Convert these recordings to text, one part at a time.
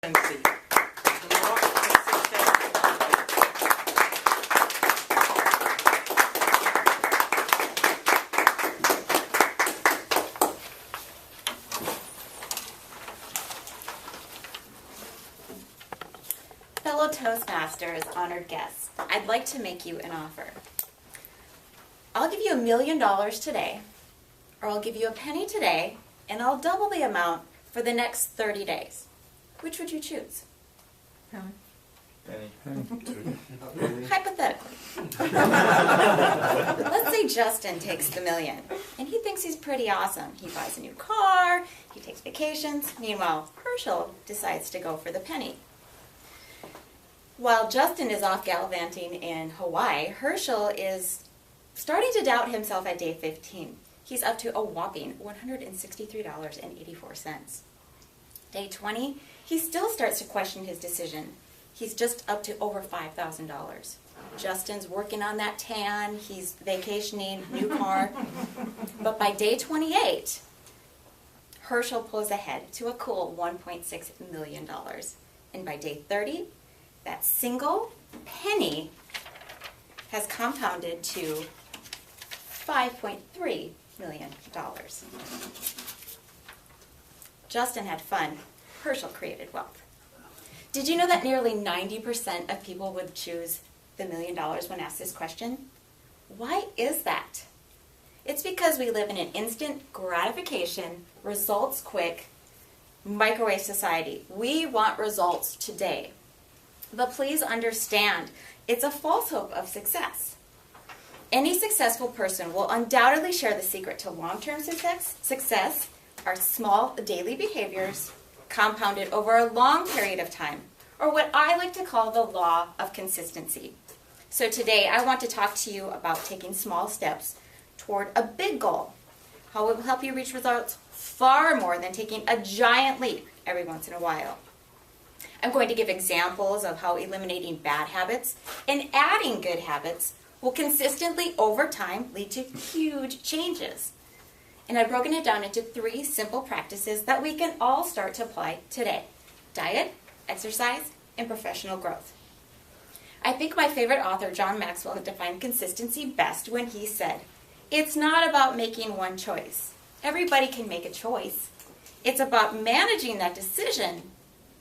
consistency. The more consistent Fellow Toastmasters, honored guests, I'd like to make you an offer. I'll give you $1 million today, or I'll give you a penny today, and I'll double the amount for the next 30 days. Which would you choose? Penny. Hypothetically. Let's say Justin takes the $1 million, and he thinks he's pretty awesome. He buys a new car, he takes vacations. Meanwhile, Herschel decides to go for the penny. While Justin is off gallivanting in Hawaii, Herschel is starting to doubt himself at day 15. He's up to a whopping $163.84. Day 20, he still starts to question his decision. He's just up to over $5,000. Justin's working on that tan, he's vacationing, new car. But by day 28, Herschel pulls ahead to a cool $1.6 million. And by day 30, that single penny has compounded to $5.3 million. Justin had fun. Herschel created wealth. Did you know that nearly 90% of people would choose the $1 million when asked this question? Why is that? It's because we live in an instant gratification, results quick, microwave society. We want results today. But please understand, it's a false hope of success. Any successful person will undoubtedly share the secret to long-term success are small daily behaviors compounded over a long period of time, or what I like to call the law of consistency. So today I want to talk to you about taking small steps toward a big goal, how it will help you reach results far more than taking a giant leap every once in a while. I'm going to give examples of how eliminating bad habits and adding good habits will consistently over time lead to huge changes. And I've broken it down into 3 simple practices that we can all start to apply today: diet, exercise, and professional growth. I think my favorite author, John Maxwell, defined consistency best when he said, "It's not about making one choice. Everybody can make a choice. It's about managing that decision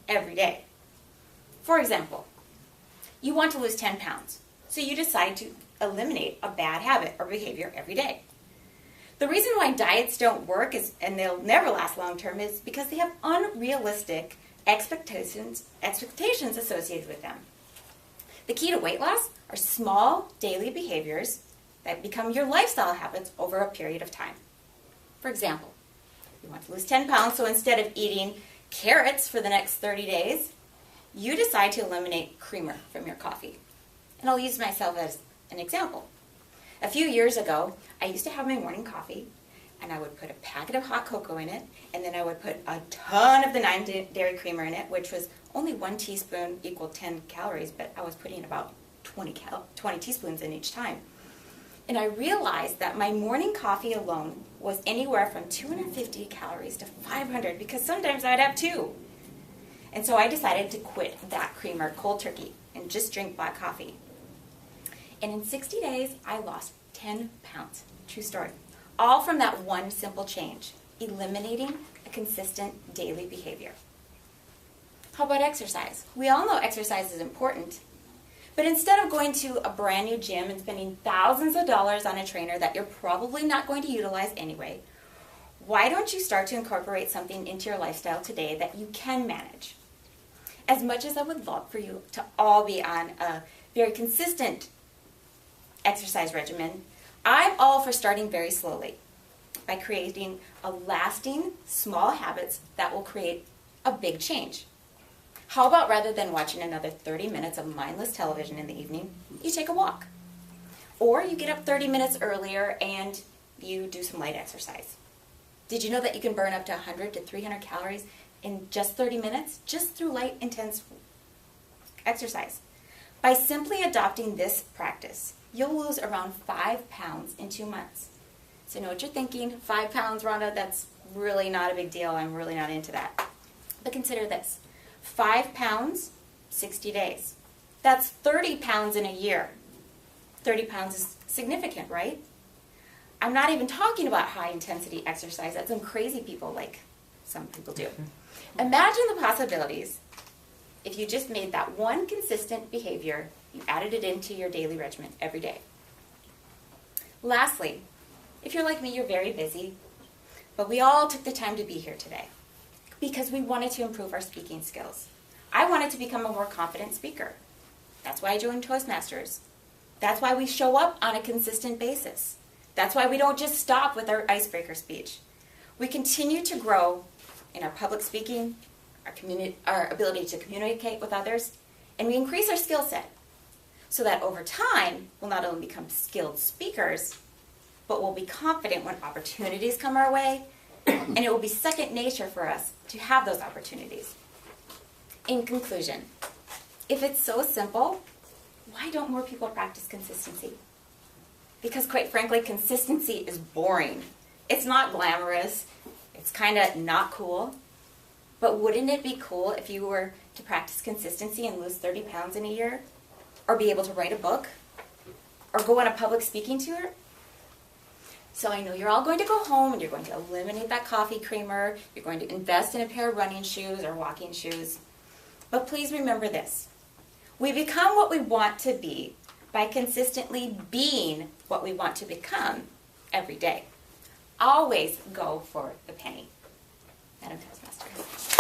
every day." For example, you want to lose 10 pounds, so you decide to eliminate a bad habit or behavior every day. The reason why diets don't work and they'll never last long term is because they have unrealistic expectations associated with them. The key to weight loss are small daily behaviors that become your lifestyle habits over a period of time. For example, you want to lose 10 pounds, so instead of eating carrots for the next 30 days, you decide to eliminate creamer from your coffee. And I'll use myself as an example. A few years ago, I used to have my morning coffee, and I would put a packet of hot cocoa in it, and then I would put a ton of the 9-dairy creamer in it, which was only 1 teaspoon equal 10 calories, but I was putting about 20 teaspoons in each time. And I realized that my morning coffee alone was anywhere from 250 calories to 500, because sometimes I'd have 2. And so I decided to quit that creamer cold turkey and just drink black coffee. And in 60 days, I lost 10 pounds. True story. All from that one simple change, eliminating a consistent daily behavior. How about exercise? We all know exercise is important. But instead of going to a brand new gym and spending thousands of dollars on a trainer that you're probably not going to utilize anyway, why don't you start to incorporate something into your lifestyle today that you can manage? As much as I would love for you to all be on a very consistent exercise regimen, I'm all for starting very slowly by creating a lasting small habits that will create a big change. How about rather than watching another 30 minutes of mindless television in the evening, you take a walk? Or you get up 30 minutes earlier and you do some light exercise. Did you know that you can burn up to 100 to 300 calories in just 30 minutes, just through light, intense exercise? By simply adopting this practice, you'll lose around 5 pounds in 2 months. So I know what you're thinking, 5 pounds, Rhonda, that's really not a big deal. I'm really not into that. But consider this. 5 pounds, 60 days. That's 30 pounds in a year. 30 pounds is significant, right? I'm not even talking about high intensity exercise that some crazy people like some people do. Imagine the possibilities if you just made that one consistent behavior, you added it into your daily regimen every day. Lastly, if you're like me, you're very busy, but we all took the time to be here today because we wanted to improve our speaking skills. I wanted to become a more confident speaker. That's why I joined Toastmasters. That's why we show up on a consistent basis. That's why we don't just stop with our icebreaker speech. We continue to grow in our public speaking, our ability to communicate with others, and we increase our skill set so that over time, we'll not only become skilled speakers, but we'll be confident when opportunities come our way, and it will be second nature for us to have those opportunities. In conclusion, if it's so simple, why don't more people practice consistency? Because quite frankly, consistency is boring. It's not glamorous. It's kind of not cool. But wouldn't it be cool if you were to practice consistency and lose 30 pounds in a year? Or be able to write a book? Or go on a public speaking tour? So I know you're all going to go home and you're going to eliminate that coffee creamer. You're going to invest in a pair of running shoes or walking shoes. But please remember this. We become what we want to be by consistently being what we want to become every day. Always go for the penny. Madam Toastmaster.